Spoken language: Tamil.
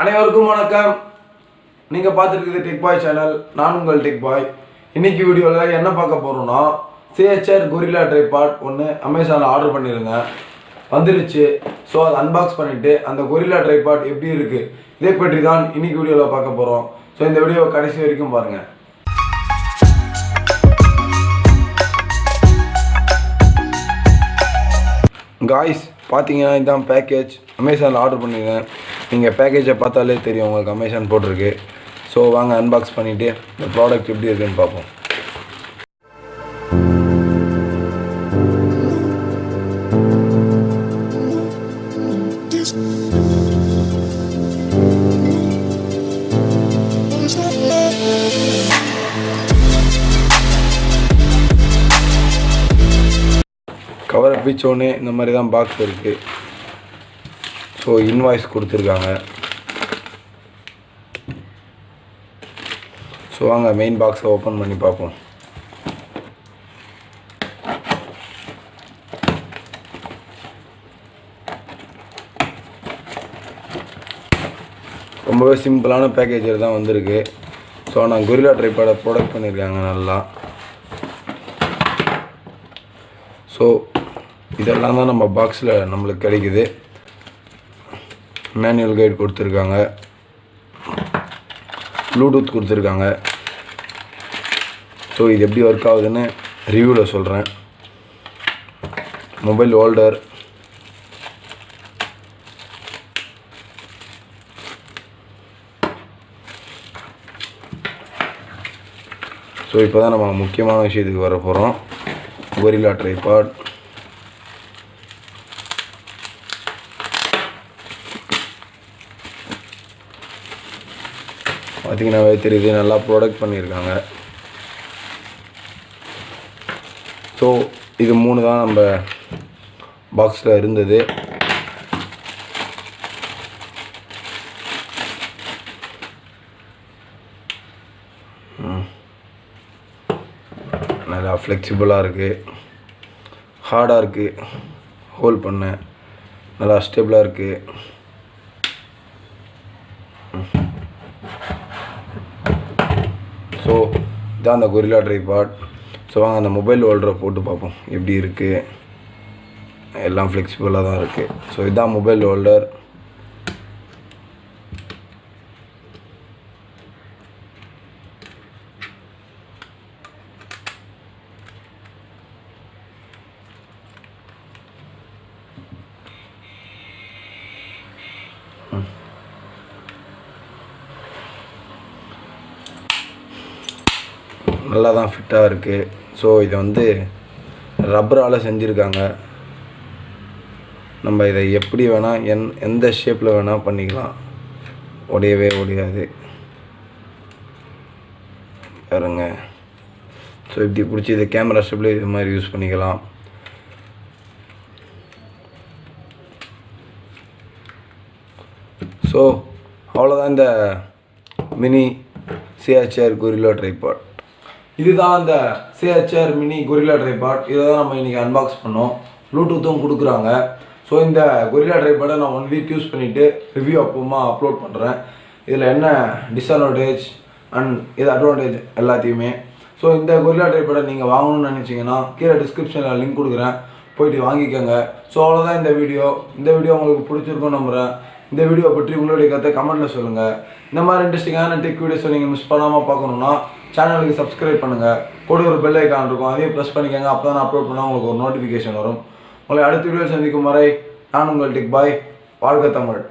அனைவருக்கும் வணக்கம். நீங்கள் பார்த்துருக்குது டெக் பாய் சேனல். நான் உங்கள் டெக் பாய். இன்னைக்கு வீடியோவில் என்ன பார்க்க போகிறோம்னா, SICHER Gorilla ட்ரைபாட் ஒன்று அமேசானில் ஆர்டர் பண்ணியிருந்தேன், வந்துருச்சு. ஸோ அதை அன்பாக்ஸ் பண்ணிவிட்டு அந்த Gorilla ட்ரைபாட் எப்படி இருக்குது இதை பற்றி தான் இன்னைக்கு வீடியோவில் பார்க்க போகிறோம். ஸோ இந்த வீடியோவை கடைசி வரைக்கும் பாருங்கள். காய்ஸ், பார்த்தீங்கன்னா இதுதான் பேக்கேஜ். அமேசானில் ஆர்டர் பண்ணியிருந்தேன். நீங்கள் பேக்கேஜை பார்த்தாலே தெரியும் உங்களுக்கு அமேசான் போட்டிருக்கு. ஸோ வாங்க அன்பாக்ஸ் பண்ணிவிட்டு இந்த ப்ராடக்ட் எப்படி இருக்குன்னு பார்ப்போம். கவரை பிச்சோன்னே இந்த மாதிரி தான் பாக்ஸ் இருக்குது. ஸோ இன்வாய்ஸ் கொடுத்துருக்காங்க. ஸோ வாங்க மெயின் பாக்ஸை ஓப்பன் பண்ணி பார்ப்போம். ரொம்பவே சிம்பிளான பேக்கேஜில் தான் வந்திருக்கு. ஸோ நான் Gorilla ட்ரைபாடை ப்ரொடக்ட் பண்ணியிருக்காங்க நல்லா. ஸோ இதெல்லாம் தான் நம்ம பாக்ஸில் நம்மளுக்கு கிடைக்குது. மேனுவல் கைட் கொடுத்துருக்காங்க, ப்ளூடூத் கொடுத்துருக்காங்க. ஸோ இது எப்படி ஒர்க் ஆகுதுன்னு ரிவ்யூவில் சொல்கிறேன். மொபைல் ஹோல்டர், ஸோ இப்போ தான் நம்ம முக்கியமான விஷயத்துக்கு வர போகிறோம். Gorilla tripod. பார்த்தீங்கன்னாவே தெரியுது, நல்லா ப்ரொடக்ட் பண்ணியிருக்காங்க. ஸோ இது 3 தான் நம்ம பாக்ஸில் இருந்தது. நல்லா ஃப்ளெக்சிபிளாக இருக்குது, ஹார்டாக இருக்குது, ஹோல்ட் பண்ண நல்லா ஸ்டேபிளாக இருக்குது. ஸோ இதான் அந்த Gorilla ட்ரைபாட். ஸோ வாங்க அந்த மொபைல் ஹோல்டரை போட்டு பார்ப்போம் எப்படி இருக்குது. எல்லாம் ஃப்ளெக்சிபிளாக தான் இருக்குது. ஸோ இதுதான் மொபைல் ஹோல்டர். நல்லா தான் ஃபிட்டாக இருக்குது. ஸோ இதை வந்து ரப்பரால் செஞ்சுருக்காங்க. நம்ம இதை எப்படி வேணால் எந்த ஷேப்பில் வேணால் பண்ணிக்கலாம், உடையவே உடையாது பாருங்க. ஸோ இப்படி பிடிச்சி இதை கேமரா ஷேப்பில் இது மாதிரி யூஸ் பண்ணிக்கலாம். ஸோ அவ்வளோதான் இந்த மினி SICHER Gorilla ட்ரைபாட். இதுதான் அந்த SICHER மினி Gorilla ட்ரைபாட். இதை தான் நம்ம இன்றைக்கி அன்பாக்ஸ் பண்ணோம். ப்ளூடூத்தும் கொடுக்குறாங்க. ஸோ இந்த Gorilla ட்ரைபாடை நான் 1 வீக் யூஸ் பண்ணிவிட்டு ரிவ்யூ அப்போமா அப்லோட் பண்ணுறேன். இதில் என்ன டிஸ்அட்வான்டேஜ் அண்ட் இது அட்வான்டேஜ் எல்லாத்தையுமே. ஸோ இந்த Gorilla ட்ரைபாடை நீங்கள் வாங்கணும்னு நினச்சிங்கன்னா கீழே டிஸ்கிரிப்ஷனில் லிங்க் கொடுக்குறேன், போய்ட்டு வாங்கிக்கோங்க. ஸோ அவ்வளோதான் இந்த வீடியோ. இந்த வீடியோ உங்களுக்கு பிடிச்சிருக்குன்னு நம்புகிறேன். இந்த வீடியோ பற்றி உங்களுடைய கருத்தை கமெண்ட்டில் சொல்லுங்கள். இந்த மாதிரி இன்ட்ரெஸ்டிங்கான டெக் வீடியோஸை நீங்கள் மிஸ் பண்ணாமல் பார்க்கணுன்னா சேனலுக்கு சப்ஸ்கிரைப் பண்ணுங்கள். கூட ஒரு பெல் ஐக்கான் இருக்கும், அதையும் ப்ரெஸ் பண்ணிக்கோங்க. அப்போ தான் அப்லோட் பண்ணால் உங்களுக்கு ஒரு நோட்டிஃபிகேஷன் வரும். உங்களை அடுத்த வீடியோ சந்திக்கும் வரை நான் உங்கள் டெக் பாய். வாழ்க தமிழ்.